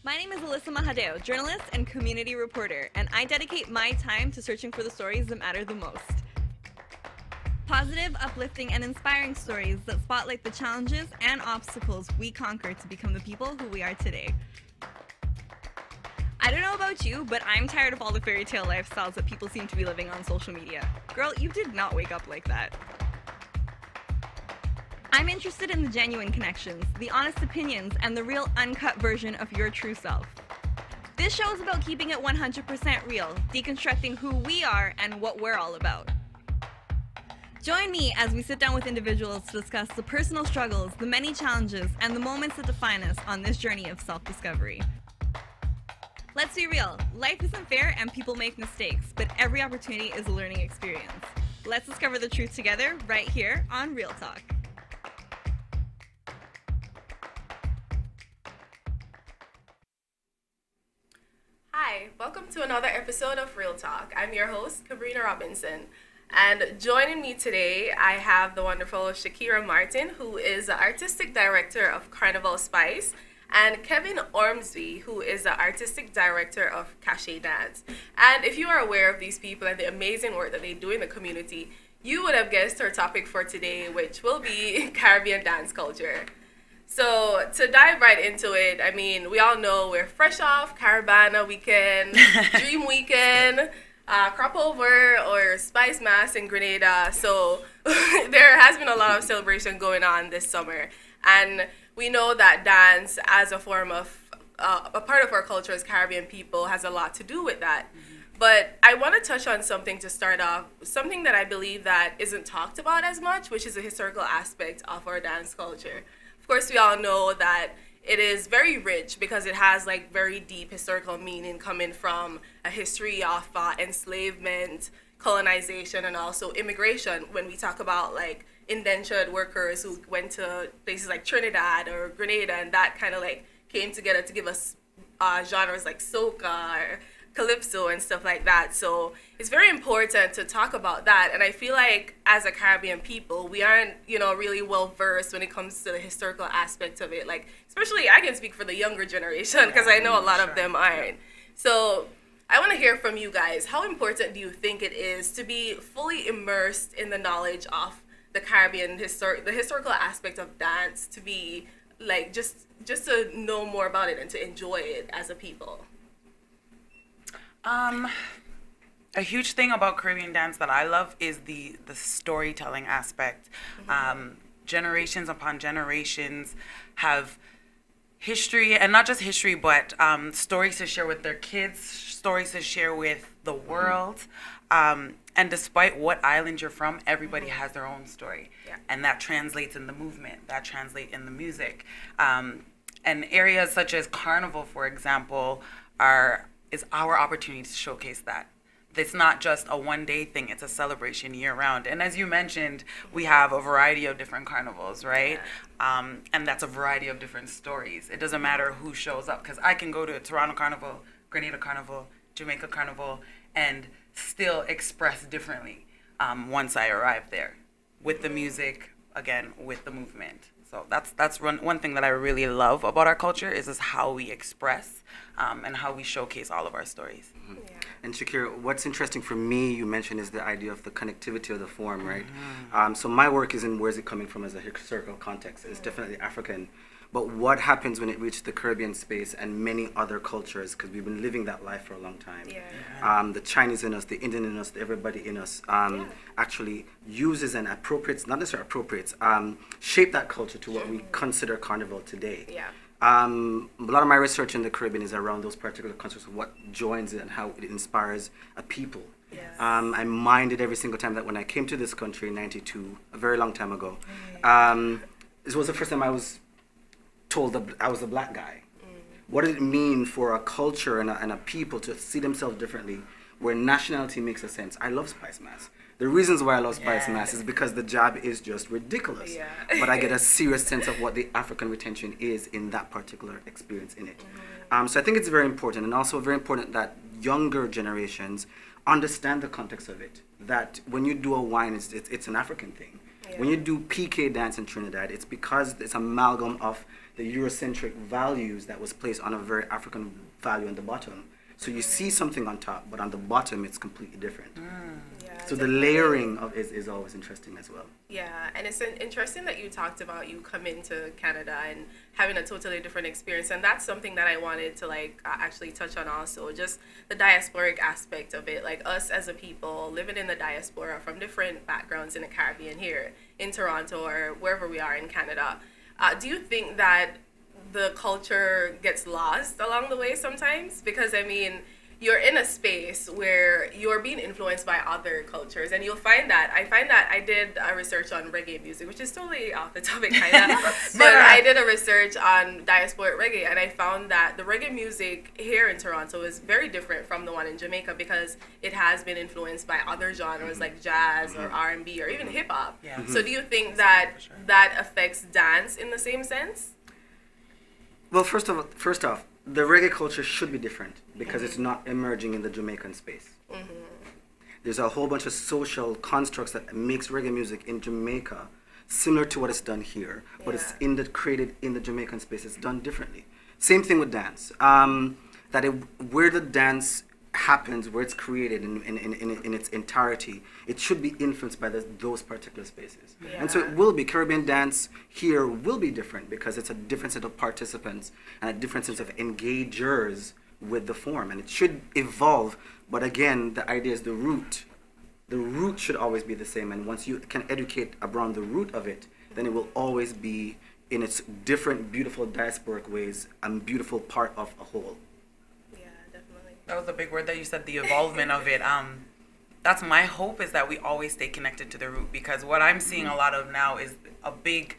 My name is Alyssa Mahadeo, journalist and community reporter, and I dedicate my time to searching for the stories that matter the most. Positive, uplifting, and inspiring stories that spotlight the challenges and obstacles we conquer to become the people who we are today. I don't know about you, but I'm tired of all the fairy tale lifestyles that people seem to be living on social media. Girl, you did not wake up like that. I'm interested in the genuine connections, the honest opinions, and the real uncut version of your true self. This show is about keeping it 100% real, deconstructing who we are and what we're all about. Join me as we sit down with individuals to discuss the personal struggles, the many challenges, and the moments that define us on this journey of self-discovery. Let's be real, life isn't fair and people make mistakes, but every opportunity is a learning experience. Let's discover the truth together right here on Real Talk. Hi, welcome to another episode of Real Talk. I'm your host, Kabrena Robinson. And joining me today, I have the wonderful Shakera Martin, who is the artistic director of Carnival Spice, and Kevin Ormsby, who is the artistic director of KasheDance. And if you are aware of these people and the amazing work that they do in the community, you would have guessed our topic for today, which will be Caribbean dance culture. So to dive right into it, I mean, we all know we're fresh off Caravana weekend, Dream Weekend, Crop Over, or Spice Mass in Grenada. So there has been a lot of celebration going on this summer. And we know that dance as a form of, a part of our culture as Caribbean people has a lot to do with that. But I want to touch on something to start off, something that I believe that isn't talked about as much, which is the historical aspect of our dance culture. Of course, we all know that it is very rich because it has like very deep historical meaning coming from a history of enslavement, colonization, and also immigration. When we talk about like indentured workers who went to places like Trinidad or Grenada, and that kind of like came together to give us genres like soca or calypso and stuff like that. So it's very important to talk about that. And I feel like as a Caribbean people, we aren't, really well versed when it comes to the historical aspect of it. Like, especially I can speak for the younger generation because I know a lot of them aren't. So I want to hear from you guys. How important do you think it is to be fully immersed in the knowledge of the Caribbean the historical aspect of dance, to be like just to know more about it and to enjoy it as a people? A huge thing about Caribbean dance that I love is the storytelling aspect. Generations upon generations have history, and not just history, but stories to share with their kids, stories to share with the world. And despite what island you're from, everybody has their own story. Yeah. And that translates in the movement, that translates in the music. And areas such as Carnival, for example, is our opportunity to showcase that. It's not just a one-day thing, it's a celebration year-round. And as you mentioned, we have a variety of different carnivals, right? Yeah. And that's a variety of different stories. It doesn't matter who shows up, because I can go to Toronto Carnival, Grenada Carnival, Jamaica Carnival, and still express differently once I arrive there, with the music, again, with the movement. So that's one thing that I really love about our culture is how we express and how we showcase all of our stories. Mm-hmm. Yeah. And Shakera, what's interesting for me, you mentioned, is the idea of the connectivity of the form, right? Mm-hmm. So my work is in where's it coming from as a historical context. It's definitely African. But what happens when it reaches the Caribbean space and many other cultures, because we've been living that life for a long time. Yeah. The Chinese in us, the Indian in us, everybody in us actually uses and appropriates, not necessarily appropriates, shape that culture to what we consider Carnival today. Yeah. A lot of my research in the Caribbean is around those particular concepts of what joins it and how it inspires a people. Yes. I minded every single time that when I came to this country in '92, a very long time ago, this was the first time I was told that I was a black guy. What did it mean for a culture and a people to see themselves differently, where nationality makes a sense? I love Spice Mass. The reasons why I love Spice Mass is because the job is just ridiculous. Yeah. But I get a serious sense of what the African retention is in that particular experience in it. So I think it's very important, and also very important that younger generations understand the context of it. That when you do a wine, it's an African thing. Yeah. When you do PK dance in Trinidad, it's because it's amalgam of the Eurocentric values that was placed on a very African value on the bottom. So you see something on top, but on the bottom it's completely different. Yeah, So the layering of is always interesting as well. Yeah, and it's interesting that you talked about you come into Canada and having a totally different experience, and that's something that I wanted to like actually touch on also, just the diasporic aspect of it, like us as a people living in the diaspora from different backgrounds in the Caribbean here in Toronto or wherever we are in Canada. Do you think that the culture gets lost along the way sometimes? Because I mean, you're in a space where you're being influenced by other cultures, and you'll find that I did a research on reggae music, which is totally off the topic kind of, but I did a research on diasporic reggae, and I found that the reggae music here in Toronto is very different from the one in Jamaica because it has been influenced by other genres like jazz or R&B or even hip hop. Yeah. So do you think that that affects dance in the same sense? Well, first off, the reggae culture should be different because it's not emerging in the Jamaican space. There's a whole bunch of social constructs that makes reggae music in Jamaica similar to what is done here, but it's created in the Jamaican space. It's done differently. Same thing with dance. Where the dance happens, where it's created in its entirety, it should be influenced by those particular spaces. Yeah. And so it will be, Caribbean dance here will be different because it's a different set of participants and a different set of engagers with the form, and it should evolve. But again, the idea is the root should always be the same, and once you can educate around the root of it, then it will always be in its different beautiful diasporic ways a beautiful part of a whole. That was a big word that you said, the evolvement of it. That's my hope, is that we always stay connected to the root, because what I'm seeing a lot of now is a big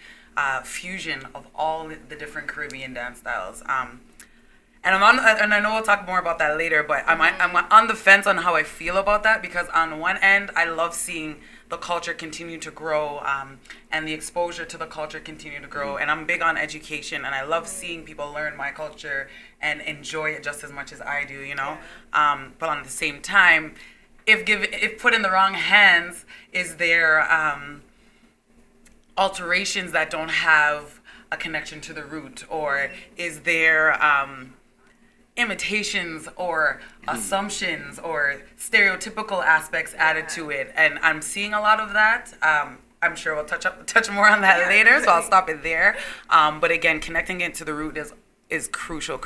fusion of all the different Caribbean dance styles. And I know we'll talk more about that later, but I'm on the fence on how I feel about that, because on one end, I love seeing the culture continue to grow and the exposure to the culture continue to grow. And I'm big on education, and I love seeing people learn my culture and enjoy it just as much as I do, you know? But on the same time, if put in the wrong hands, is there alterations that don't have a connection to the root, or is there imitations or assumptions or stereotypical aspects added to it? And I'm seeing a lot of that. I'm sure we'll touch more on that later, so I'll stop it there. But again, connecting it to the root is crucial,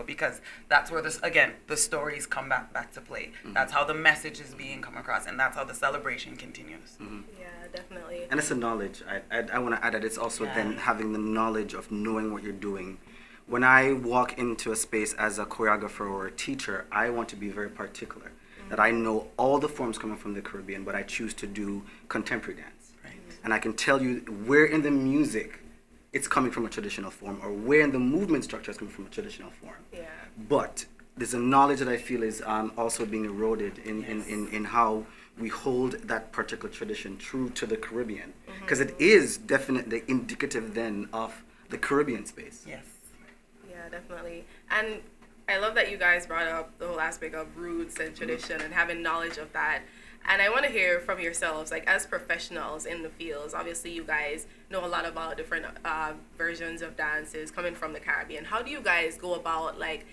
because that's where the stories come back to play. That's how the message is being come across, and that's how the celebration continues. Yeah, definitely. And it's a knowledge. I want to add that it's also then having the knowledge of knowing what you're doing. When I walk into a space as a choreographer or a teacher, I want to be very particular that I know all the forms coming from the Caribbean, but I choose to do contemporary dance. Right. And I can tell you where in the music it's coming from a traditional form, or where in the movement structure it's coming from a traditional form. Yeah. But there's a knowledge that I feel is also being eroded in how we hold that particular tradition true to the Caribbean, because it is definitely indicative then of the Caribbean space. Yes. Yeah, definitely. And I love that you guys brought up the whole aspect of roots and tradition and having knowledge of that. And I want to hear from yourselves, like as professionals in the fields. Obviously, you guys know a lot about different versions of dances coming from the Caribbean. How do you guys go about like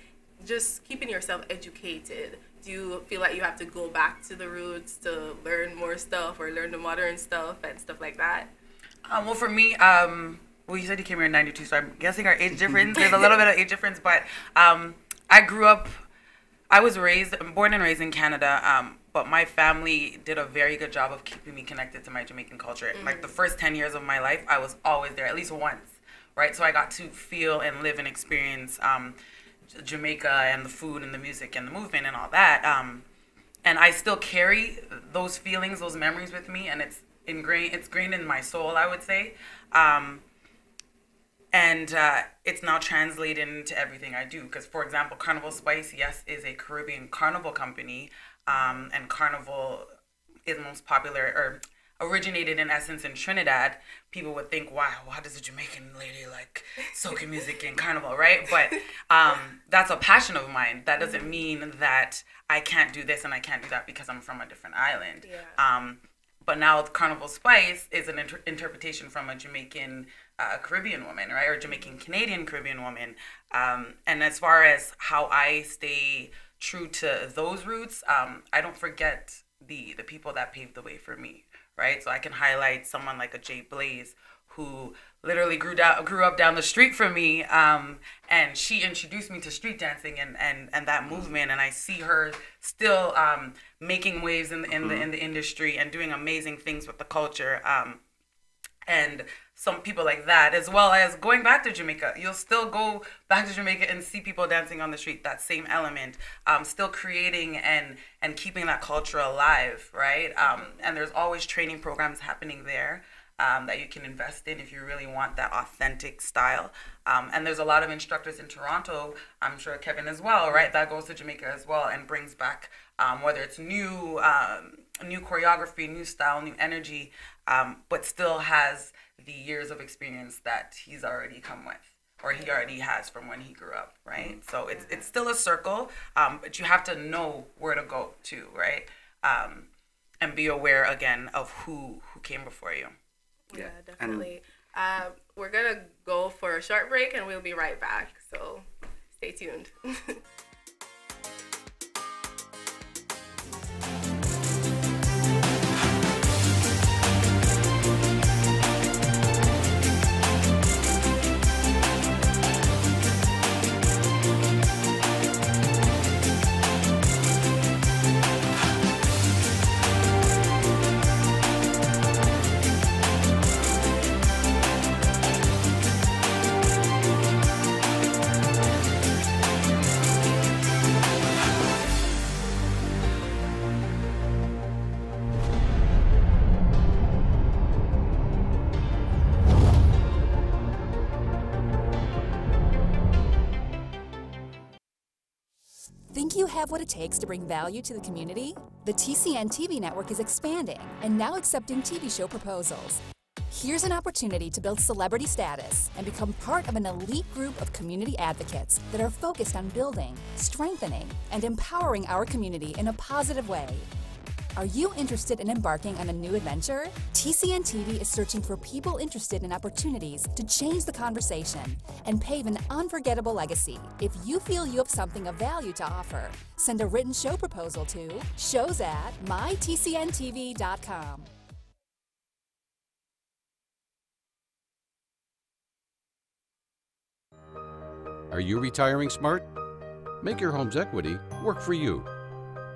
just keeping yourself educated? Do you feel like you have to go back to the roots to learn more stuff, or learn the modern stuff and stuff like that? Well, for me, well, you said you came here in '92, so I'm guessing our age difference. There's a little bit of age difference, but I was born and raised in Canada, but my family did a very good job of keeping me connected to my Jamaican culture. Like the first 10 years of my life, I was always there, at least once, right? So I got to feel and live and experience Jamaica and the food and the music and the movement and all that. And I still carry those feelings, those memories with me, and it's ingrained in my soul, I would say. And it's now translated into everything I do. Because, for example, Carnival Spice, yes, is a Caribbean carnival company. And Carnival is most popular, or originated in essence in Trinidad. People would think, wow, why does a Jamaican lady like soca music in Carnival, right? But that's a passion of mine. That doesn't mean that I can't do this and I can't do that because I'm from a different island. Yeah. But now Carnival Spice is an interpretation from a Jamaican Caribbean woman, right? Or Jamaican Canadian Caribbean woman. And as far as how I stay true to those roots, I don't forget the people that paved the way for me, right? So I can highlight someone like a Jay Blaze, who literally grew up down the street from me, and she introduced me to street dancing and that movement, and I see her still making waves in the industry and doing amazing things with the culture, and some people like that, as well as going back to Jamaica. You'll still go back to Jamaica and see people dancing on the street, that same element, still creating and keeping that culture alive, right? And there's always training programs happening there that you can invest in if you really want that authentic style. And there's a lot of instructors in Toronto, I'm sure Kevin as well, right, that goes to Jamaica as well and brings back, whether it's new choreography, new style, new energy, but still has the years of experience that he's already come with, or he already has from when he grew up, right? So it's still a circle, but you have to know where to go to, right? And be aware, again, of who came before you. Yeah, definitely. We're going to go for a short break and we'll be right back. So stay tuned. Think you have what it takes to bring value to the community? The TCN TV network is expanding and now accepting TV show proposals. Here's an opportunity to build celebrity status and become part of an elite group of community advocates that are focused on building, strengthening, and empowering our community in a positive way. Are you interested in embarking on a new adventure? TCN TV is searching for people interested in opportunities to change the conversation and pave an unforgettable legacy. If you feel you have something of value to offer, send a written show proposal to shows@mytcntv.com. Are you retiring smart? Make your home's equity work for you.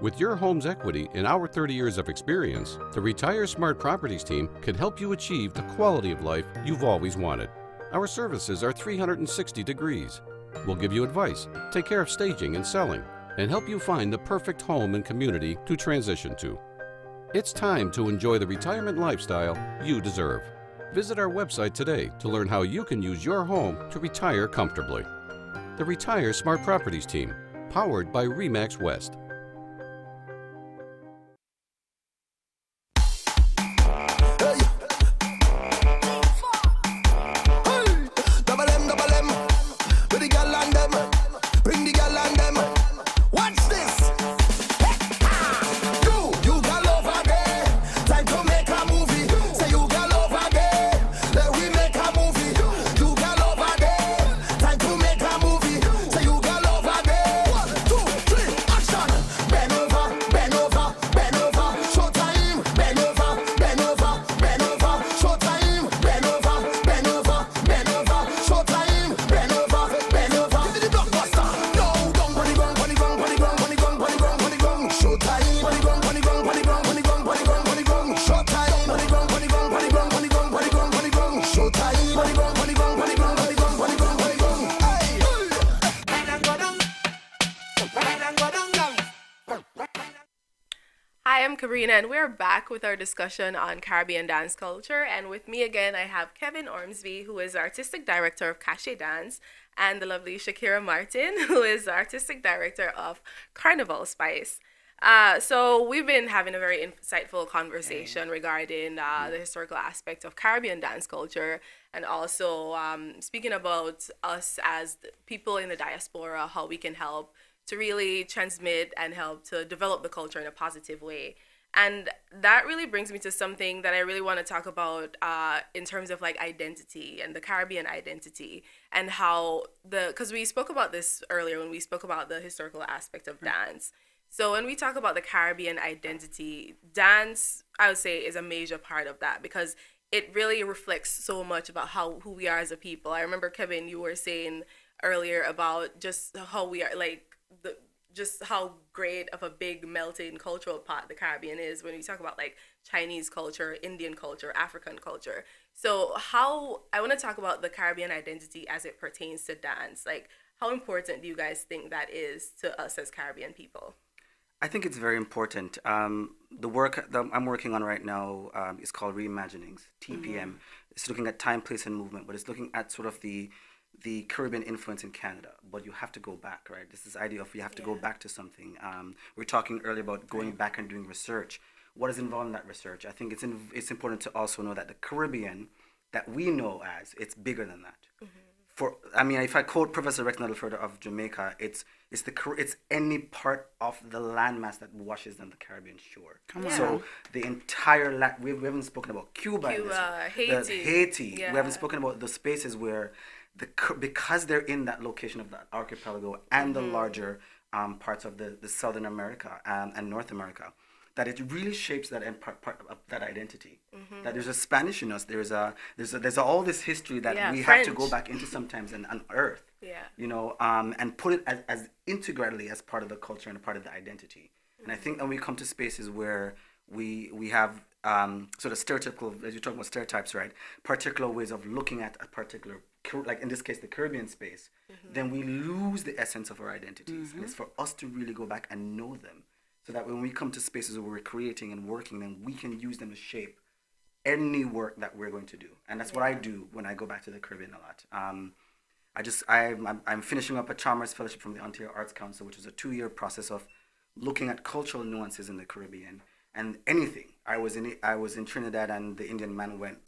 With your home's equity and our 30 years of experience, the Retire Smart Properties team can help you achieve the quality of life you've always wanted. Our services are 360 degrees. We'll give you advice, take care of staging and selling, and help you find the perfect home and community to transition to. It's time to enjoy the retirement lifestyle you deserve. Visit our website today to learn how you can use your home to retire comfortably. The Retire Smart Properties team, powered by RE/MAX West. Kabrena, and we're back with our discussion on Caribbean dance culture. And with me again, I have Kevin Ormsby, who is artistic director of KasheDance, and the lovely Shakera Martin, who is artistic director of Carnival Spice. So we've been having a very insightful conversation regarding the historical aspect of Caribbean dance culture, and also speaking about us as people in the diaspora, how we can help to really transmit and help to develop the culture in a positive way. And that really brings me to something that I really want to talk about in terms of like identity and the Caribbean identity, and how because we spoke about this earlier when we spoke about the historical aspect of dance. So when we talk about the Caribbean identity, dance, I would say, is a major part of that, because it really reflects so much about who we are as a people. I remember, Kevin, you were saying earlier about just how we are, like, just how great of a big melting cultural pot the Caribbean is when we talk about like Chinese culture, Indian culture, African culture. So I want to talk about the Caribbean identity as it pertains to dance. Like, how important do you guys think that is to us as Caribbean people? I think it's very important. The work that I'm working on right now is called Reimaginings, TPM. It's looking at time, place, and movement, but it's looking at sort of the Caribbean influence in Canada. But you have to go back, right? This is the idea of you have to go back to something. We were talking earlier about going back and doing research. What is involved in that research? I think it's important to also know that the Caribbean that we know as, it's bigger than that. If I quote Professor Rex Nuttall of Jamaica, it's any part of the landmass that washes on the Caribbean shore. So the entire we haven't spoken about Cuba, Haiti. Yeah. We haven't spoken about the spaces where because they're in that location of that archipelago and the larger parts of the Southern America and North America, that it really shapes that part of that identity. That there's a Spanish in us. There's all this history that we French. have to go back into sometimes and unearth. And put it as integrally as part of the culture and a part of the identity. And I think when we come to spaces where we have sort of stereotypical, as you're talking about stereotypes, right? Particular ways of looking at a particular, like in this case, the Caribbean space, then we lose the essence of our identities. And it's for us to really go back and know them, so that when we come to spaces where we're creating and working, then we can use them to shape any work that we're going to do. And that's what I do when I go back to the Caribbean a lot. I'm finishing up a Chalmers Fellowship from the Ontario Arts Council, which is a 2-year process of looking at cultural nuances in the Caribbean and anything. I was in Trinidad, and the Indian man went,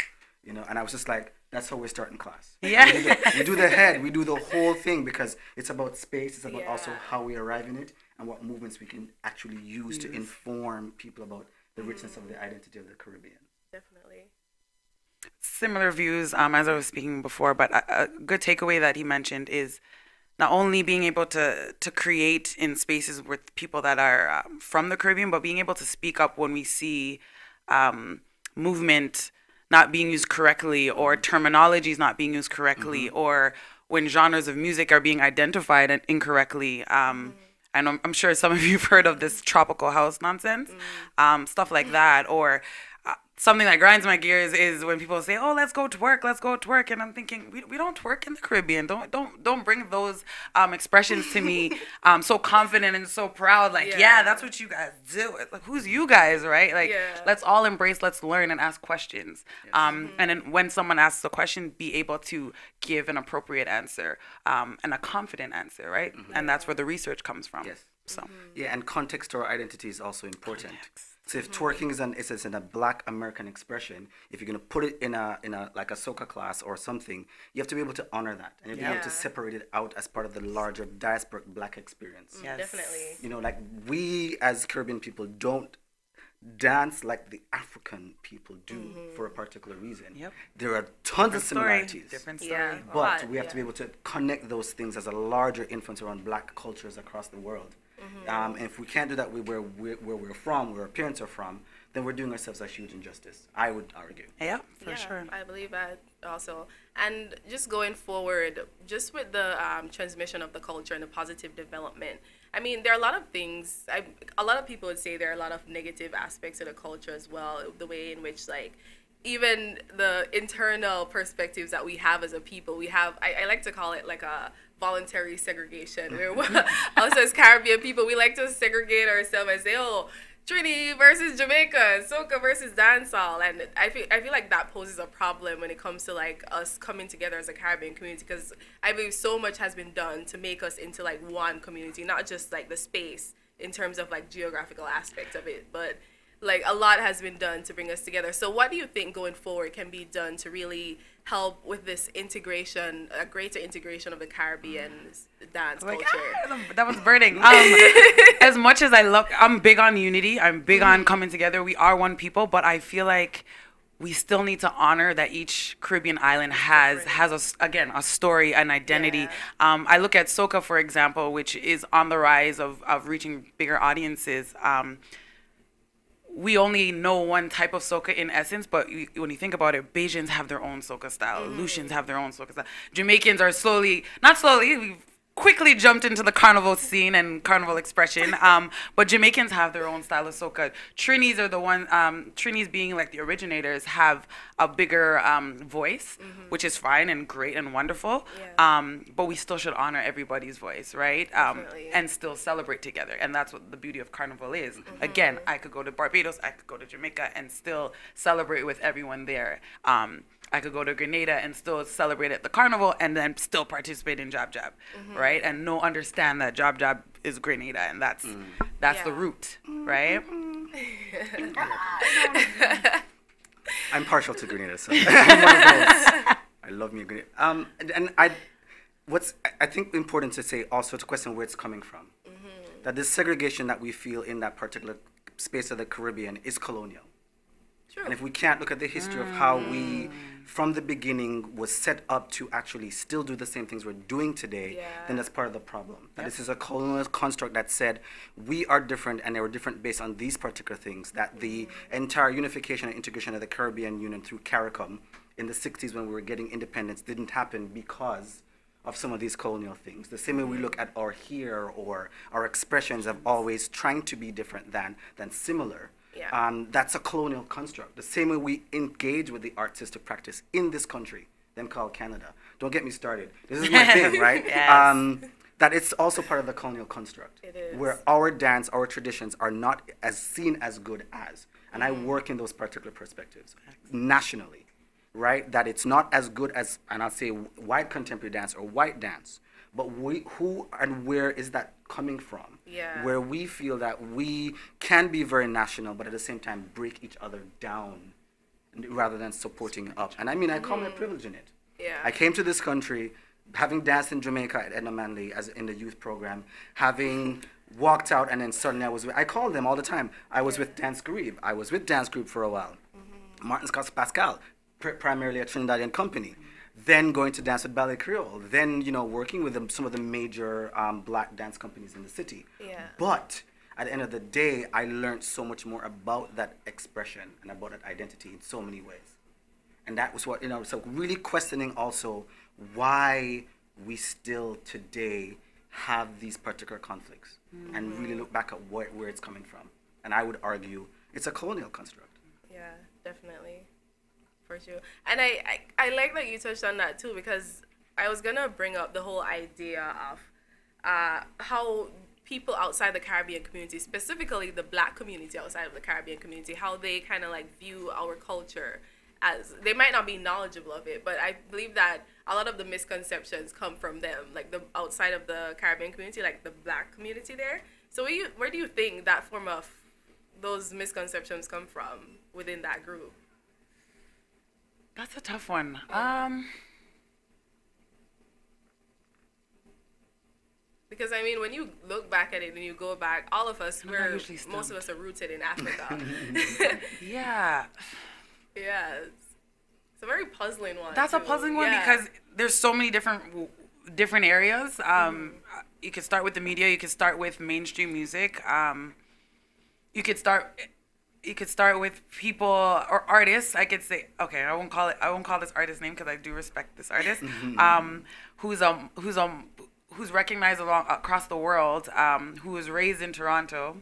and I was just like, that's how we're starting class. Yeah. We do the head, we do the whole thing, because it's about space, it's about also how we arrive in it and what movements we can actually use to inform people about the richness of the identity of the Caribbean. Definitely. Similar views as I was speaking before, but a good takeaway that he mentioned is not only being able to create in spaces with people that are from the Caribbean, but being able to speak up when we see movement not being used correctly, or terminologies not being used correctly, or when genres of music are being identified incorrectly. And I'm sure some of you've heard of this tropical house nonsense, stuff like that, or something that grinds my gears is when people say, "Oh, let's go twerk," and I'm thinking, we don't twerk in the Caribbean. Don't bring those expressions to me. So confident and so proud, like that's what you guys do. It's like, who's you guys, right? Like, let's all embrace, let's learn and ask questions. And then when someone asks a question, be able to give an appropriate answer and a confident answer, right? And that's where the research comes from. Yes. So and context to our identity is also important. So if twerking is in a Black American expression, if you're gonna put it in a like a soca class or something, you have to be able to honor that, and you have to be able to separate it out as part of the larger diasporic Black experience. yes. Definitely. Like, we as Caribbean people don't dance like the African people do for a particular reason. There are tons of similarities. Different story. But we have to be able to connect those things as a larger influence around Black cultures across the world. And if we can't do that where we're from, where our parents are from, then we're doing ourselves a huge injustice, I would argue. Yeah, for sure. I believe that also. And just going forward, just with the transmission of the culture and the positive development, I mean, there are a lot of things. A lot of people would say there are a lot of negative aspects of the culture as well. The way in which, like, even the internal perspectives that we have as a people, we have, I like to call it like a voluntary segregation. Us as Caribbean people, we like to segregate ourselves and say, oh, Trini versus Jamaica, soca versus dancehall, and I feel like that poses a problem when it comes to like us coming together as a Caribbean community, because I believe so much has been done to make us into like one community, not just like the space in terms of like geographical aspects of it, but like a lot has been done to bring us together. So what do you think going forward can be done to really help with this integration, a greater integration of the Caribbean dance culture? That was burning. As much as I'm big on unity. I'm big on coming together. We are one people, but I feel like we still need to honor that each Caribbean island has a story, an identity. Yeah. I look at soca, for example, which is on the rise of reaching bigger audiences. We only know one type of soca in essence, but when you think about it, Bajans have their own soca style. Lucians have their own soca style. Jamaicans are we've quickly jumped into the carnival scene and carnival expression, but Jamaicans have their own style of soca. Trinis are the one, Trinis being like the originators, have a bigger voice, which is fine and great and wonderful, but we still should honor everybody's voice, right? And still celebrate together, and that's what the beauty of carnival is. Again, I could go to Barbados, I could go to Jamaica and still celebrate with everyone there. I could go to Grenada and still celebrate at the carnival and then still participate in Jab Jab, right? And understand that Jab Jab is Grenada, and that's the root, right? I'm partial to Grenada, so I'm one of those. I love me a Grenada. And I think important to say also to question where it's coming from. That this segregation that we feel in that particular space of the Caribbean is colonial. And if we can't look at the history of how we, from the beginning, was set up to actually still do the same things we're doing today, then that's part of the problem. That this is a colonial construct that said we are different and they were different based on these particular things, that the entire unification and integration of the Caribbean Union through CARICOM in the 60s when we were getting independence didn't happen because of some of these colonial things. The same way we look at our here or our expressions of always trying to be different than similar. That's a colonial construct. The same way we engage with the artistic practice in this country, then called Canada. Don't get me started. This is my thing, right? That it's also part of the colonial construct. It is. Where our dance, our traditions are not as seen as good as. And I work in those particular perspectives nationally, right? That it's not as good as, and I'll say white contemporary dance or white dance, but who and where is that coming from? Where we feel that we can be very national, but at the same time break each other down rather than supporting up. And I mean, I call my privilege in it. I came to this country, having danced in Jamaica at Edna Manley as in the youth program, having walked out and then suddenly I call them all the time. I was with Dance Group. I was with Dance Group for a while. Martin Scott Pascal, primarily a Trinidadian company. Then going to dance with Ballet Creole, then working with some of the major black dance companies in the city. But at the end of the day, I learned so much more about that expression and about that identity in so many ways. And that was what, so really questioning also why we still today have these particular conflicts and really look back at where it's coming from. And I would argue it's a colonial construct. Yeah, definitely. For sure. And I like that you touched on that too, because I was gonna bring up the whole idea of how people outside the Caribbean community, specifically the black community outside of the Caribbean community, how they kind of like view our culture, as they might not be knowledgeable of it, but I believe that a lot of the misconceptions come from them, like the outside of the Caribbean community, like the black community there. So where do you think that form of those misconceptions come from within that group? That's a tough one. Because I mean, when you look back at it and you go back, all of us, most of us are rooted in Africa. Yeah. It's a very puzzling one. That's a puzzling one because there's so many different areas. You could start with the media. You could start with mainstream music. You could start with people or artists. I could say, okay, I won't call this artist's name because I do respect this artist. Who's recognized across the world. Who was raised in Toronto.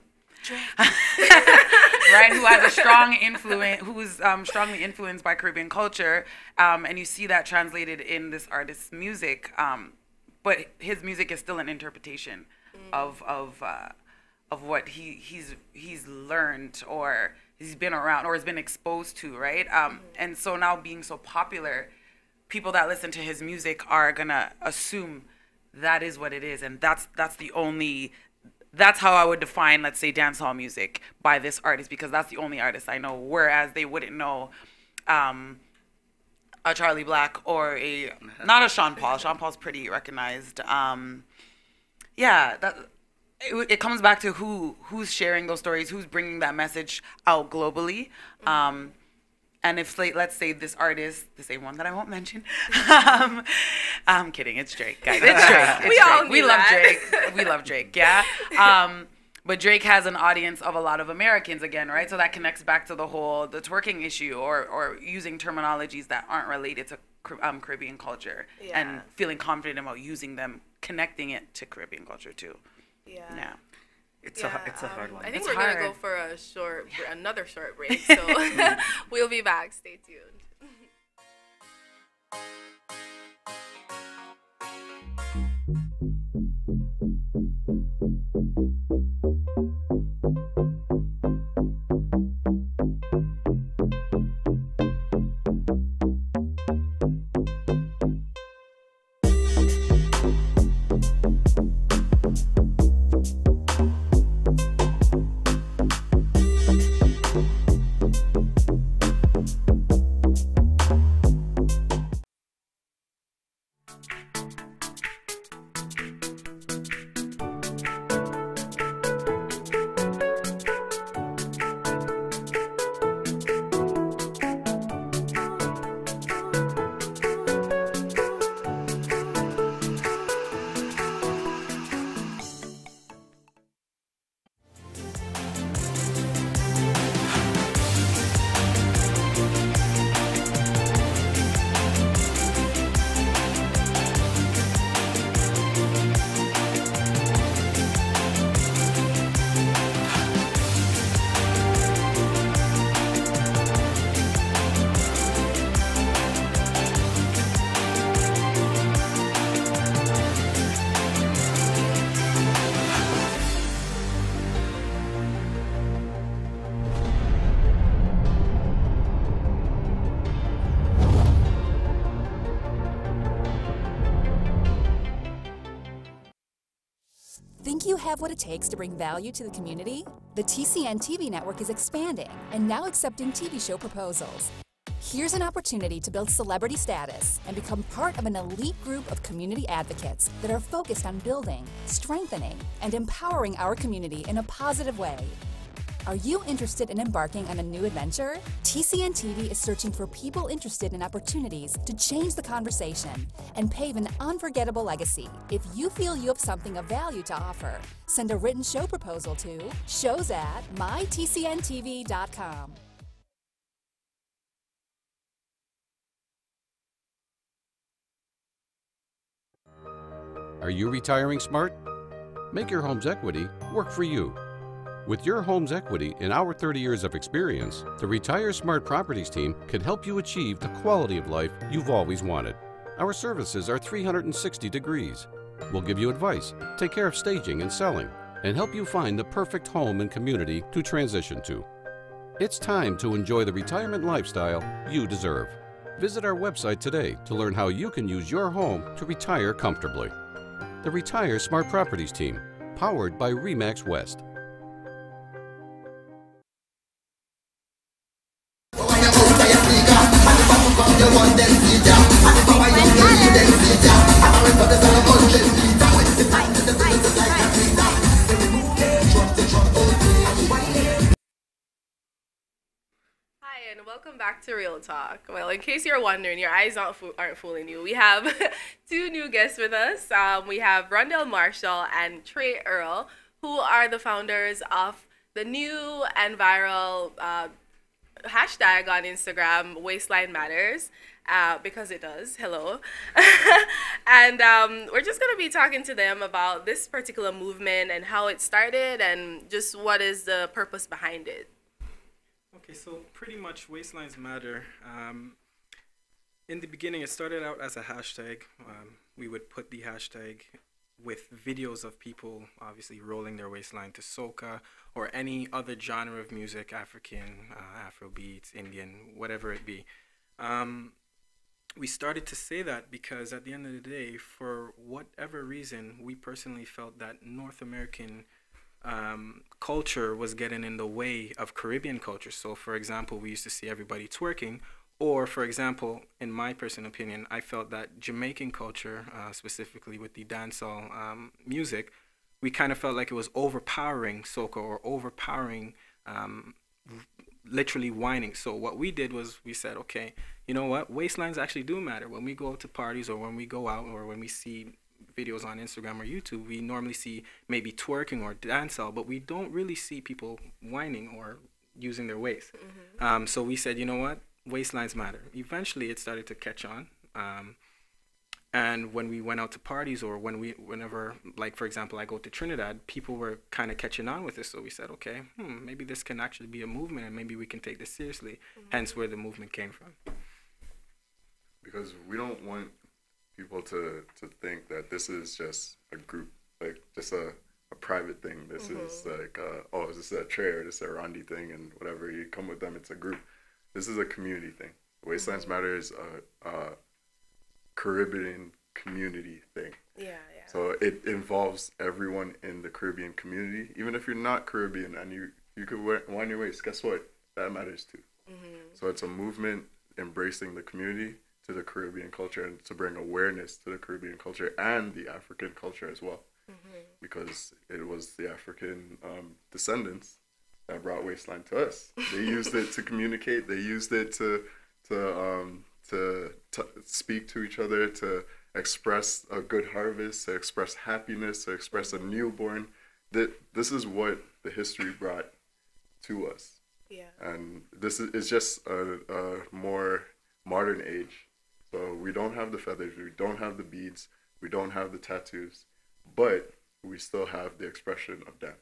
Right, who has a strong influence, who is strongly influenced by Caribbean culture, and you see that translated in this artist's music. But his music is still an interpretation of what he's learned or he's been around or has been exposed to, right? And so now being so popular, people that listen to his music are gonna assume that is what it is, and that's the only that's how I would define, let's say, dancehall music by this artist, because that's the only artist I know. Whereas they wouldn't know a Charlie Black or not a Sean Paul. Sean Paul's pretty recognized. It comes back to who's sharing those stories, who's bringing that message out globally. And if, like, let's say this artist, the same one that I won't mention, I'm kidding, it's Drake, guys. It's Drake. We love Drake. We love Drake, yeah. But Drake has an audience of a lot of Americans again, right? So that connects back to the twerking issue, or using terminologies that aren't related to Caribbean culture, and feeling confident about using them, connecting it to Caribbean culture too. Yeah. It's a hard one. I think we're going to go for another short break, so we'll be back. Stay tuned. Think you have what it takes to bring value to the community? The TCN TV network is expanding and now accepting TV show proposals. Here's an opportunity to build celebrity status and become part of an elite group of community advocates that are focused on building, strengthening, and empowering our community in a positive way. Are you interested in embarking on a new adventure? TCN TV is searching for people interested in opportunities to change the conversation and pave an unforgettable legacy. If you feel you have something of value to offer, send a written show proposal to shows@mytcntv.com. Are you retiring smart? Make your home's equity work for you. With your home's equity and our 30 years of experience, the Retire Smart Properties team can help you achieve the quality of life you've always wanted. Our services are 360 degrees. We'll give you advice, take care of staging and selling, and help you find the perfect home and community to transition to. It's time to enjoy the retirement lifestyle you deserve. Visit our website today to learn how you can use your home to retire comfortably. The Retire Smart Properties team, powered by RE/MAX West. Hi, and welcome back to Real Talk. Well, in case you're wondering, your eyes aren't fooling you. We have two new guests with us. We have Rhondel Marshall and Trey Earl, who are the founders of the new and viral hashtag on Instagram, Waistline Matters, because it does. Hello. And we're just going to be talking to them about this particular movement and how it started and just what is the purpose behind it. Okay, so pretty much Waistlines Matter. In the beginning, it started out as a hashtag. We would put the hashtag with videos of people obviously rolling their waistline to soca or any other genre of music, African, Afrobeats, Indian, whatever it be. We started to say that because at the end of the day, for whatever reason, we personally felt that North American culture was getting in the way of Caribbean culture. So, for example, we used to see everybody twerking. Or, for example, in my personal opinion, I felt that Jamaican culture, specifically with the dancehall music, we kind of felt like it was overpowering soca or overpowering literally whining. So what we did was we said, okay, you know what? Waistlines actually do matter. When we go to parties or when we go out or when we see videos on Instagram or YouTube, we normally see maybe twerking or dancehall, but we don't really see people whining or using their waist. So we said, you know what? Waistlines matter. Eventually, it started to catch on. And when we went out to parties or whenever, like, for example, I go to Trinidad, people were kind of catching on with this. So we said, okay, maybe this can actually be a movement and maybe we can take this seriously. Hence where the movement came from. Because we don't want people to think that this is just a group, like just a private thing. This is like, oh, is this a Trey or this a Rhondy thing and whatever. You come with them, it's a group. This is a community thing. Waistlines Matter is a Caribbean community thing. Yeah. So it involves everyone in the Caribbean community. Even if you're not Caribbean and you could wind your waist, guess what? That matters too. So it's a movement embracing the community to the Caribbean culture and to bring awareness to the Caribbean culture and the African culture as well. Because it was the African descendants that brought waistline to us. They used it to communicate. They used it to speak to each other, to express a good harvest, to express happiness, to express a newborn. This is what the history brought to us. Yeah. And this is just a more modern age. So we don't have the feathers, we don't have the beads, we don't have the tattoos, but we still have the expression of dance.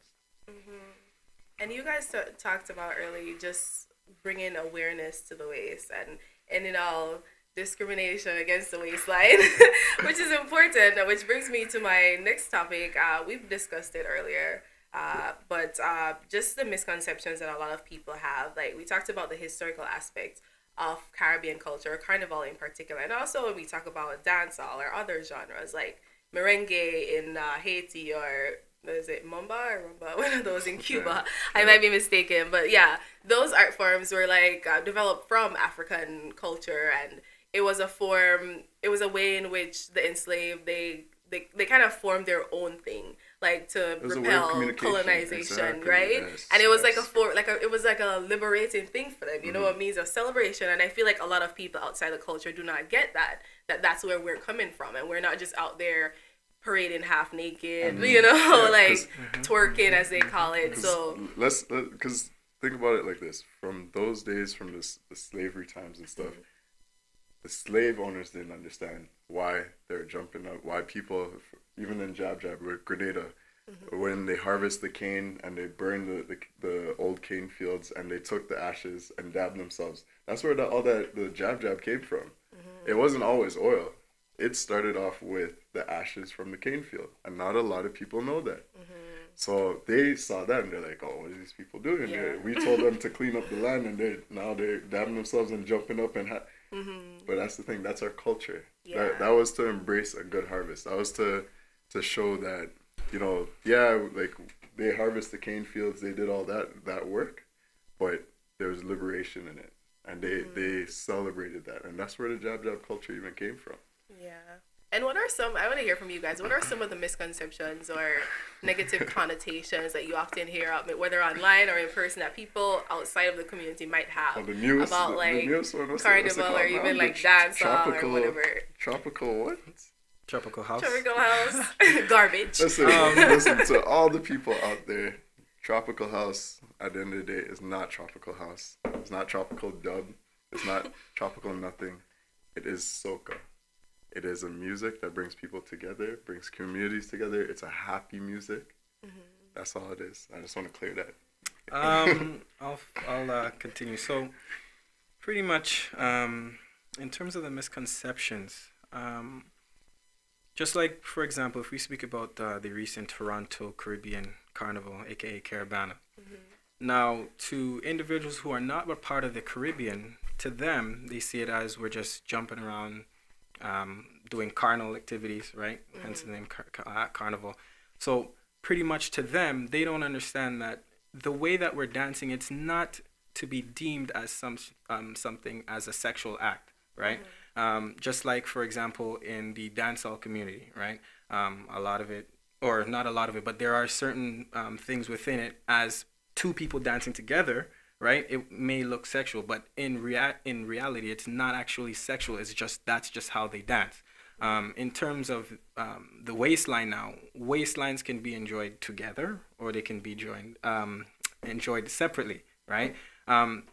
And you guys talked about early just bringing awareness to the waist and ending all discrimination against the waistline, which is important, which brings me to my next topic. We've discussed it earlier, but just the misconceptions that a lot of people have. Like, we talked about the historical aspect of Caribbean culture, Carnival in particular, and also when we talk about dancehall or other genres like merengue in Haiti or is it Mamba or Rumba? One of those in Cuba. I might be mistaken, but yeah, those art forms were like developed from African culture, and it was a form. It was a way in which the enslaved they kind of formed their own thing, like to repel colonization, right? Yes, and it was like it was like a liberating thing for them, you know, a means of celebration. And I feel like a lot of people outside the culture do not get that's where we're coming from, and we're not just out there parading half naked, you know, twerking as they call it. So because think about it like this: from those days, from the slavery times and stuff, the slave owners didn't understand why they're jumping up, why people, even in Jab with Grenada, when they harvest the cane and they burn the old cane fields and they took the ashes and dabbed themselves. That's where the Jab came from. It wasn't always oil. It started off with the ashes from the cane field, and not a lot of people know that. So they saw that and they're like, "Oh, what are these people doing?" Yeah. We told them to clean up the land, and they're dabbing themselves and jumping up and. But that's the thing. That's our culture. Yeah. That was to embrace a good harvest. That was to show that, you know, like they harvest the cane fields, they did all that work, but there was liberation in it, and they celebrated that, and that's where the Jab culture even came from. Yeah. And what are I want to hear from you guys, what are some of the misconceptions or negative connotations that you often hear, whether online or in person, that people outside of the community might have about Carnival or even like dancehall or whatever? Tropical what? Tropical house. Tropical house. Garbage. Listen, to all the people out there, tropical house, at the end of the day, is not tropical house. It's not tropical dub. It's not tropical nothing. It is soca. It is a music that brings people together, brings communities together. It's a happy music. That's all it is. I just want to clear that. I'll continue. So, pretty much, in terms of the misconceptions, just like, for example, if we speak about the recent Toronto Caribbean Carnival, aka Caravana. Now, to individuals who are not a part of the Caribbean, to them, they see it as we're just jumping around, doing carnival activities, right? Hence the name Carnival. So pretty much to them, they don't understand that the way that we're dancing, it's not to be deemed as something as a sexual act, right? Just like, for example, in the dancehall community, right? A lot of it, or not a lot of it, but there are certain things within it as two people dancing together, right? It may look sexual, but in reality, it's not actually sexual. It's just, that's just how they dance. In terms of the waistline now, waistlines can be enjoyed together or they can be enjoyed separately, right?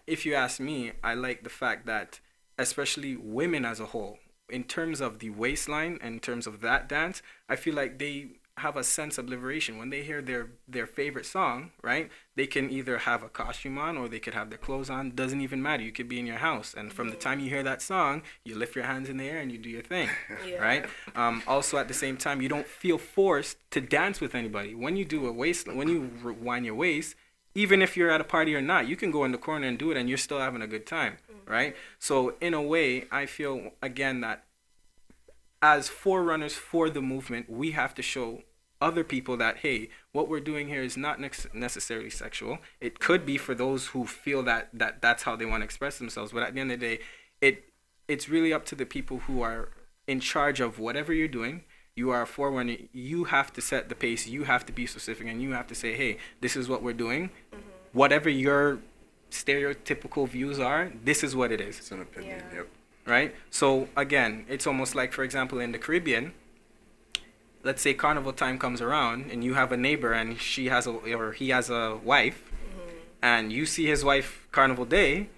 If you ask me, I like the fact that especially women as a whole, in terms of the waistline, in terms of that dance, I feel like they have a sense of liberation. When they hear their favorite song, right, they can either have a costume on or they could have their clothes on. Doesn't even matter. You could be in your house, and from the time you hear that song, you lift your hands in the air and you do your thing, right? Also, at the same time, you don't feel forced to dance with anybody. When you do when you wind your waist, even if you're at a party or not, you can go in the corner and do it and you're still having a good time, right? So in a way, I feel, again, that as forerunners for the movement, we have to show other people that, hey, what we're doing here is not necessarily sexual. It could be for those who feel that that's how they want to express themselves. But at the end of the day, it's really up to the people who are in charge of whatever you're doing. You are a forerunner. You have to set the pace. You have to be specific, and you have to say, hey, this is what we're doing. Whatever your stereotypical views are, this is what it is. It's an opinion, yep. Right? So again, it's almost like, for example, in the Caribbean, let's say Carnival time comes around and you have a neighbor and he has a wife, and you see his wife Carnival Day,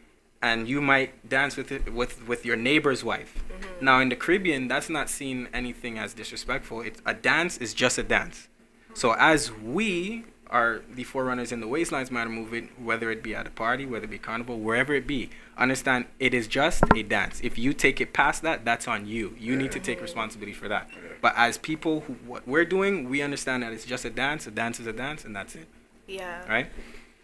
and you might dance with your neighbor's wife. Now in the Caribbean, that's not seen anything as disrespectful. A dance is just a dance. So as we are the forerunners in the Waistlines Matter movement, whether it be at a party, whether it be Carnival, wherever it be, understand it is just a dance. If you take it past that, that's on you. You need to take responsibility for that. But as people, what we're doing, we understand that it's just a dance. A dance is a dance, and that's it. Yeah. Right?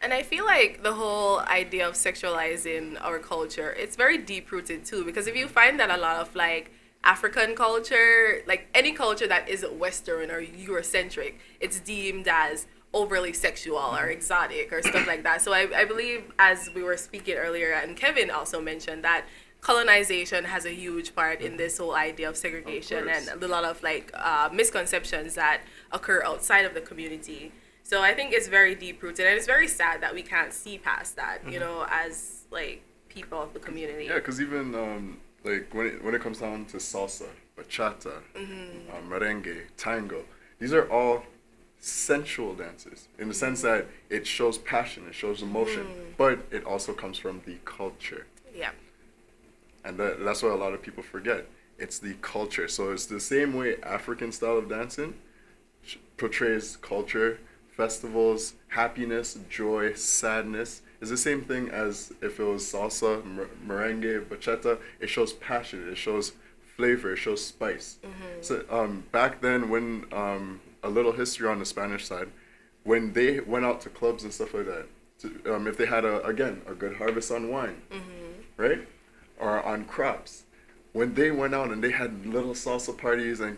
And I feel like the whole idea of sexualizing our culture, it's very deep-rooted too, because if you find that a lot of like African culture, like any culture that isn't Western or Eurocentric, it's deemed as overly sexual or exotic or stuff like that. So I believe, as we were speaking earlier, and Kevin also mentioned, that colonization has a huge part in this whole idea of segregation and a lot of like misconceptions that occur outside of the community. So I think it's very deep-rooted, and it's very sad that we can't see past that, you know, as like people of the community. Yeah, because even like when it comes down to salsa, bachata, merengue, tango, these are all sensual dances in the sense that it shows passion, it shows emotion, but it also comes from the culture. Yeah. And that's what a lot of people forget. It's the culture. So it's the same way African style of dancing portrays culture, festivals, happiness, joy, sadness. Is the same thing as if it was salsa, merengue, bachata. It shows passion, it shows flavor, it shows spice. So back then, when a little history on the Spanish side, when they went out to clubs and stuff like that, if they had a good harvest on wine, right, or on crops, when they went out and they had little salsa parties and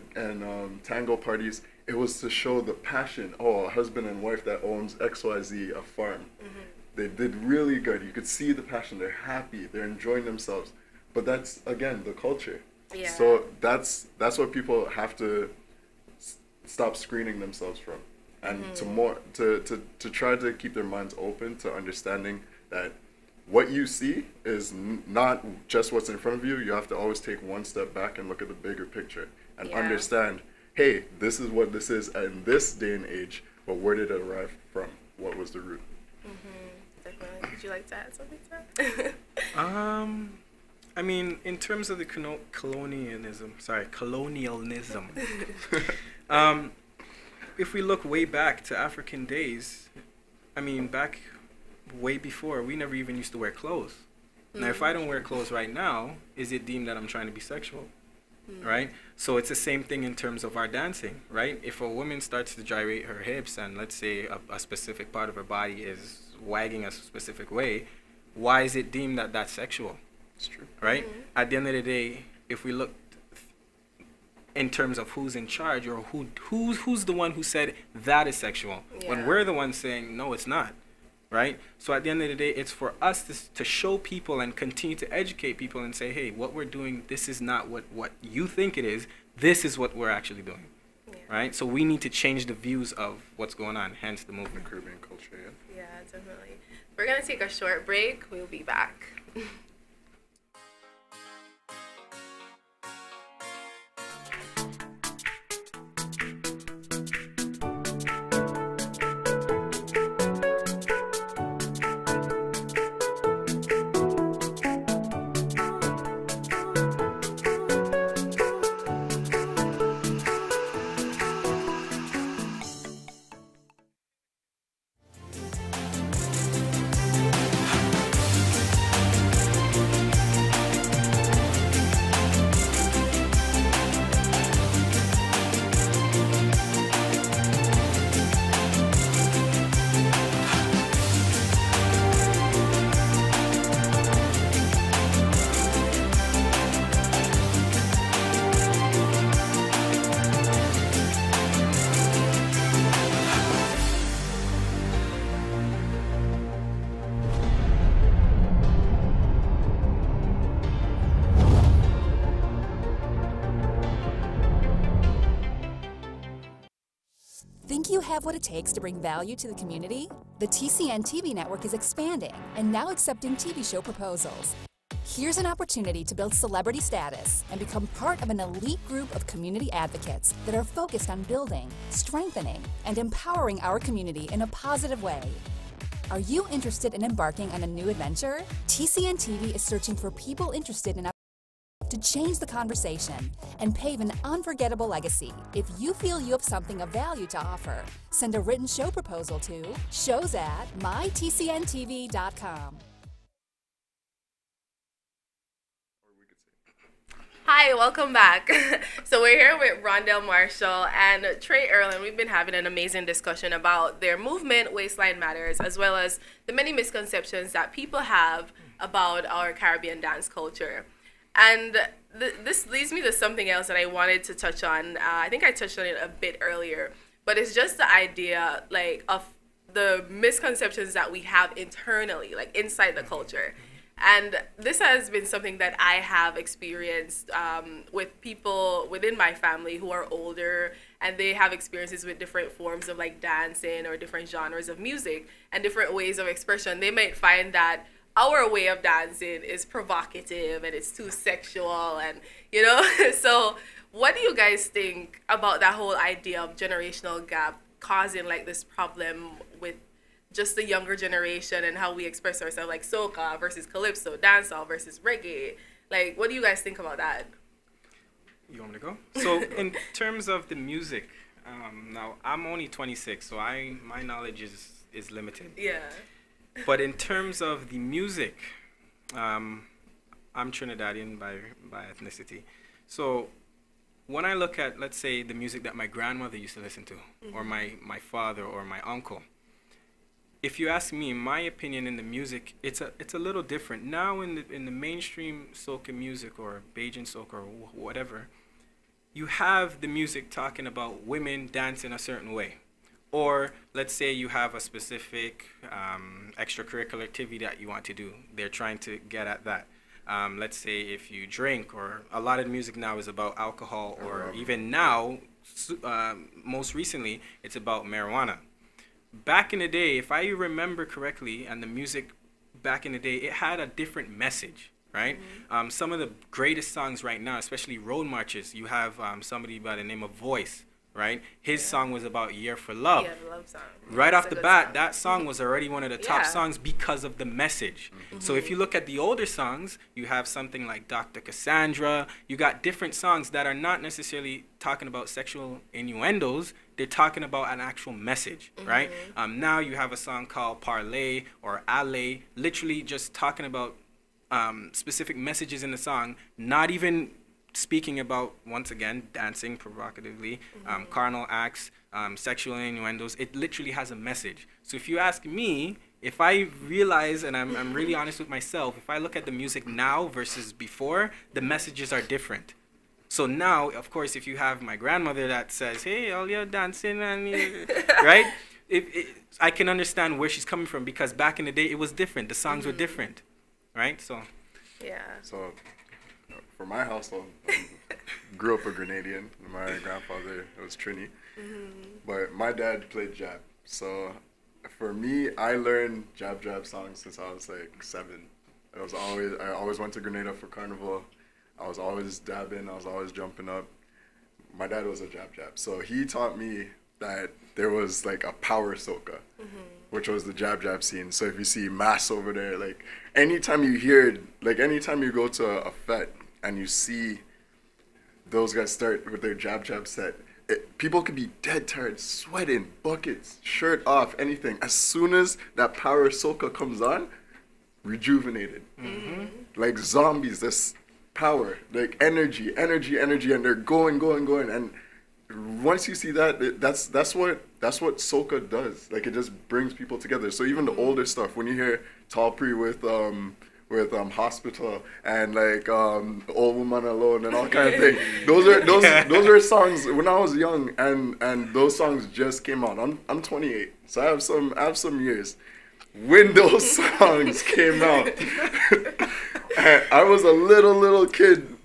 tango parties, it was to show the passion. Oh, a husband and wife that owns XYZ, a farm. They did really good. You could see the passion. They're happy. They're enjoying themselves. But that's, again, the culture. Yeah. So that's what people have to stop screening themselves from, and to try to keep their minds open to understanding that what you see is not just what's in front of you. You have to always take one step back and look at the bigger picture and understand, hey, this is what this is in this day and age, but where did it arrive from? What was the root? Definitely. Would you like to add something to that? I mean, in terms of the colonialism, if we look way back to African days, I mean, back way before, we never even used to wear clothes. Now, if I don't wear clothes right now, is it deemed that I'm trying to be sexual? Right? So it's the same thing in terms of our dancing, right? If a woman starts to gyrate her hips and let's say a specific part of her body is wagging a specific way, why is it deemed that that's sexual? It's true. Right? At the end of the day, if we look in terms of who's in charge or who's the one who said that is sexual, when Yeah. we're the ones saying no, it's not, right? So at the end of the day, it's for us to show people and continue to educate people and say, hey, what we're doing, this is not what you think it is. This is what we're actually doing, right? So we need to change the views of what's going on, hence the movement. Caribbean culture, yeah. Yeah, definitely. We're going to take a short break. We'll be back. Think you have what it takes to bring value to the community? The TCN TV network is expanding and now accepting TV show proposals. Here's an opportunity to build celebrity status and become part of an elite group of community advocates that are focused on building, strengthening, and empowering our community in a positive way. Are you interested in embarking on a new adventure? TCN TV is searching for people interested in to change the conversation and pave an unforgettable legacy. If you feel you have something of value to offer, send a written show proposal to shows@mytcntv.com. Hi, welcome back. So we're here with Rhondel Marshall and Trey Earl, and we've been having an amazing discussion about their movement, Waistline Matters, as well as the many misconceptions that people have about our Caribbean dance culture. And this leads me to something else that I wanted to touch on. I think I touched on it a bit earlier, but it's just the idea like of the misconceptions that we have internally, like inside the culture. And this has been something that I have experienced with people within my family who are older, and they have experiences with different forms of like dancing or different genres of music and different ways of expression. They might find that our way of dancing is provocative and it's too sexual, and you know. So what do you guys think about that whole idea of generational gap causing like this problem with just the younger generation and how we express ourselves, like soca versus calypso, dancehall versus reggae? Like, what do you guys think about that? You want me to go? So in terms of the music, now I'm only 26, so my knowledge is limited. Yeah. But in terms of the music, I'm Trinidadian by ethnicity. So when I look at, let's say, the music that my grandmother used to listen to, or my father or my uncle, if you ask me, my opinion in the music, it's a little different. Now in the mainstream soca music or Bajan soca or whatever, you have the music talking about women dancing a certain way. Or let's say you have a specific extracurricular activity that you want to do. They're trying to get at that. Let's say if you drink, or a lot of the music now is about alcohol, or even now, most recently, it's about marijuana. Back in the day, if I remember correctly, and the music back in the day, it had a different message, right? Some of the greatest songs right now, especially road marches, you have somebody by the name of Voice. Right, his song was about Year for Love. Yeah, the love song. Right off the bat, that song was already one of the top songs because of the message. So if you look at the older songs, you have something like Dr. Cassandra. You got different songs that are not necessarily talking about sexual innuendos. They're talking about an actual message, right? Now you have a song called Parlay or Alley, literally just talking about specific messages in the song, not even speaking about, once again, dancing provocatively, carnal acts, sexual innuendos. It literally has a message. So if you ask me, if I realize, and I'm really honest with myself, if I look at the music now versus before, the messages are different. So now, of course, if you have my grandmother that says, hey, all you're dancing, and right? I can understand where she's coming from, because back in the day, it was different. The songs were different, right? So, Yeah. So, for my household, grew up a Grenadian. My grandfather was Trini, but my dad played jab. So, for me, I learned jab songs since I was like 7. I always went to Grenada for Carnival. I was always dabbing. I was always jumping up. My dad was a jab. So he taught me that there was like a power soca, which was the jab scene. So if you see mass over there, like anytime you hear, like anytime you go to a fete and you see those guys start with their jab set, people could be dead tired, sweating, buckets, shirt off, anything. As soon as that power soca comes on, rejuvenated. Like zombies, this power, like energy, and they're going. And once you see that, that's what soca does. Like it just brings people together. So even the older stuff, when you hear Talpri with Hospital and like Old Woman Alone and all kind of things, those are songs when I was young, and those songs just came out. I'm 28, so I have some years when those songs came out. I was a little kid,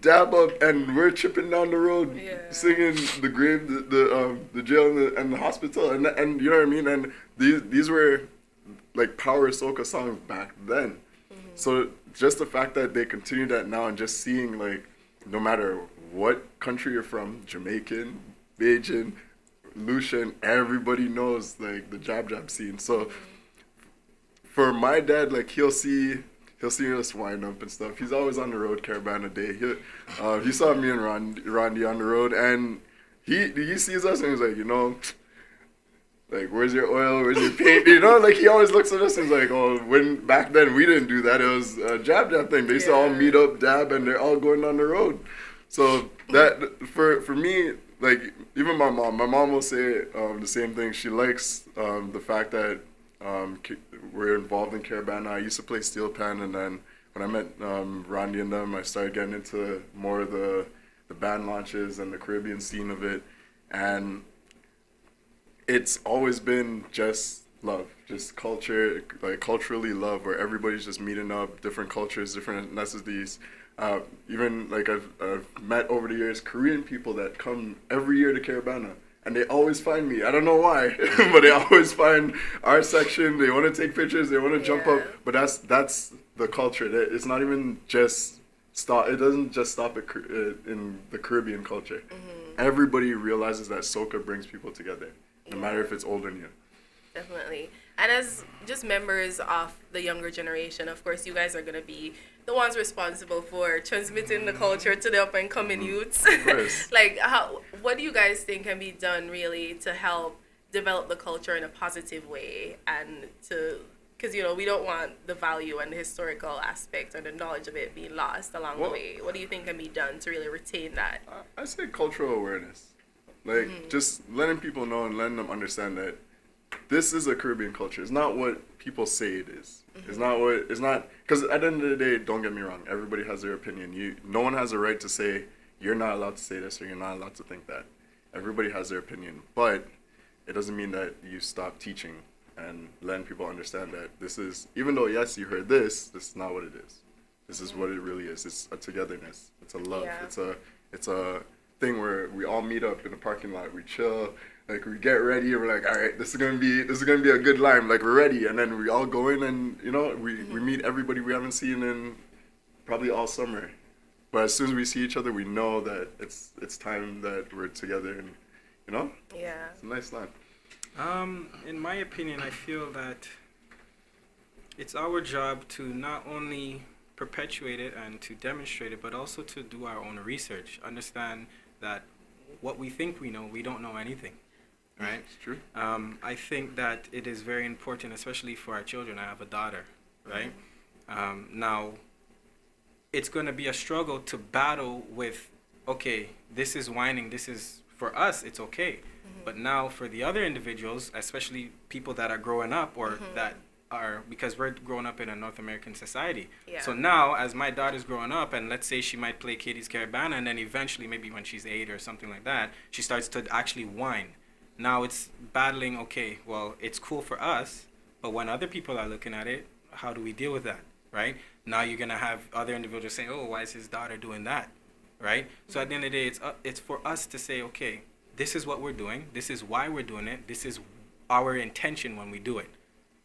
dab up, and we're chipping down the road, singing the grave, the jail, and the hospital, and you know what I mean. And these were like power soca songs back then. So just the fact that they continue that now, and just seeing like no matter what country you're from, Jamaican, Bajan, Lucian, everybody knows like the jab see. So for my dad, like he'll see us wind up and stuff. He's always on the road, Caravana Day. He saw me and Rhondy on the road, and he sees us and he's like, you know, like, where's your oil? Where's your paint? You know, like he always looks at us and he's like, oh, when back then we didn't do that. It was a jab thing. They used to all meet up, dab, and they're all going on the road. So that for me, like even my mom will say the same thing. She likes the fact that we're involved in Caravana. I used to play steel pan, and then when I met Rhondy and them, I started getting into more of the band launches and the Caribbean scene of it, and it's always been just love, just culture, like culturally love, where everybody's just meeting up, different cultures, different ethnicities. Even like I've met over the years Korean people that come every year to Caravana. And they always find me. I don't know why, but they always find our section. They want to take pictures. They want to jump up. But that's the culture. It's not even just stop. It doesn't just stop in the Caribbean culture. Everybody realizes that soca brings people together, no matter if it's old or new. Definitely. And as just members of the younger generation, of course, you guys are going to be the ones responsible for transmitting the culture to the up-and-coming youths. Like, what do you guys think can be done, really, to help develop the culture in a positive way? And because, you know, we don't want the value and the historical aspect and the knowledge of it being lost along the way. What do you think can be done to really retain that? I say cultural awareness. Like, just letting people know and letting them understand that this is a Caribbean culture. It's not what people say it is. It's not, because at the end of the day, don't get me wrong, everybody has their opinion. No one has a right to say, you're not allowed to say this or you're not allowed to think that. Everybody has their opinion. But it doesn't mean that you stop teaching and letting people understand that this is, even though, yes, you heard this is not what it is. This is what it really is. It's a togetherness. It's a love. Yeah. It's a thing where we all meet up in the parking lot. We chill. Like, we get ready, and we're like, all right, this is gonna be a good line. Like, we're ready, and then we all go in, and you know, we meet everybody we haven't seen in probably all summer. But as soon as we see each other, we know that it's time that we're together, and you know, it's a nice line. In my opinion, I feel that it's our job to not only perpetuate it and to demonstrate it, but also to do our own research. Understand that what we think we know, we don't know anything. Right? It's true. I think that it is very important, especially for our children. I have a daughter, right? Now, it's going to be a struggle to battle with, okay, this is whining, this is, for us, it's okay. But now for the other individuals, especially people that are growing up or that because we're growing up in a North American society. Yeah. So now, as my daughter's growing up, and let's say she might play Katie's Caravana, and then eventually, maybe when she's 8 or something like that, she starts to actually whine. Now it's battling, okay, well, it's cool for us, but when other people are looking at it, how do we deal with that, right? Now you're going to have other individuals saying, oh, why is his daughter doing that, right? So at the end of the day, it's for us to say, okay, this is what we're doing. This is why we're doing it. This is our intention when we do it,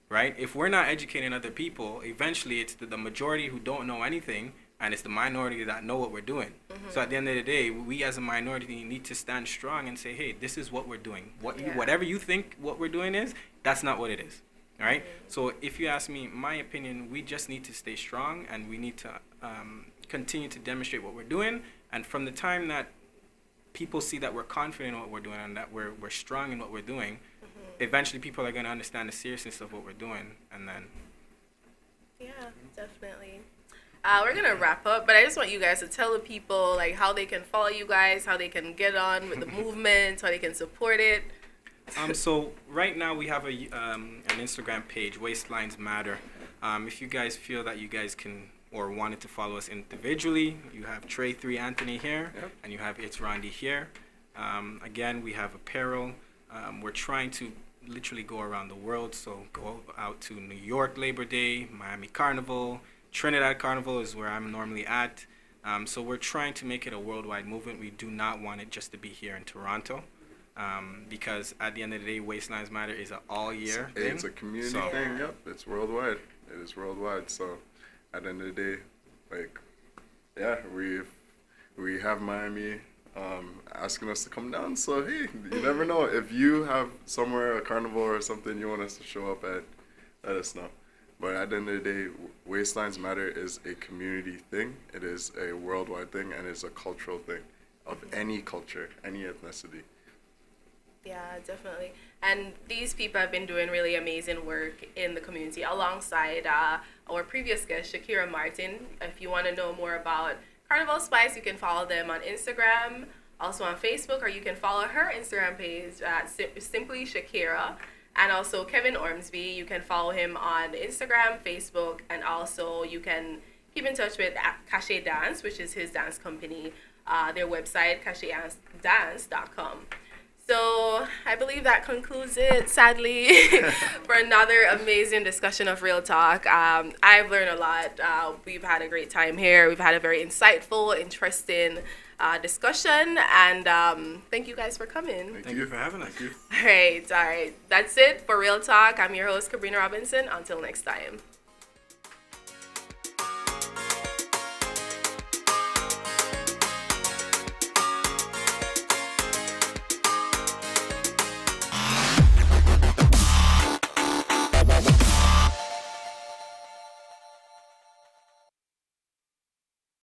right? If we're not educating other people, eventually it's the majority who don't know anything, and it's the minority that know what we're doing. So at the end of the day, we as a minority need to stand strong and say, hey, this is what we're doing. Whatever you think what we're doing is, that's not what it is, right? So if you ask me, my opinion, we just need to stay strong, and we need to continue to demonstrate what we're doing. And from the time that people see that we're confident in what we're doing and that we're strong in what we're doing, eventually people are going to understand the seriousness of what we're doing, and then... Yeah, definitely. We're going to wrap up, but I just want you guys to tell the people like how they can follow you guys, how they can get on with the movement, how they can support it. So right now we have an Instagram page, Waistlines Matter. If you guys feel that you guys can or wanted to follow us individually, you have Trey 3 Anthony here, and you have It's Rhondy here. Again, we have apparel. We're trying to literally go around the world, so go out to New York Labor Day, Miami Carnival, Trinidad Carnival is where I'm normally at. So we're trying to make it a worldwide movement. We do not want it just to be here in Toronto, because at the end of the day, Waistlines Matter is an all-year thing. It's a community thing, yep. It's worldwide. It is worldwide. So at the end of the day, like, yeah, we have Miami asking us to come down. So, hey, you never know. If you have somewhere, a carnival or something you want us to show up at, let us know. But at the end of the day, Waistlines Matter is a community thing. It is a worldwide thing, and it's a cultural thing of any culture, any ethnicity. Yeah, definitely. And these people have been doing really amazing work in the community alongside our previous guest, Shakera Martin. If you want to know more about Carnival Spice, you can follow them on Instagram, also on Facebook, or you can follow her Instagram page at Simply Shakera. And also Kevin Ormsby, you can follow him on Instagram, Facebook, and also you can keep in touch with KasheDance, which is his dance company, their website, KasheDance.com. So I believe that concludes it, sadly, for another amazing discussion of Real Talk. I've learned a lot. We've had a great time here. We've had a very insightful, interesting discussion, and thank you guys for coming. Thank you for having us. All right. That's it for Real Talk. I'm your host, Kabrena Robinson. Until next time.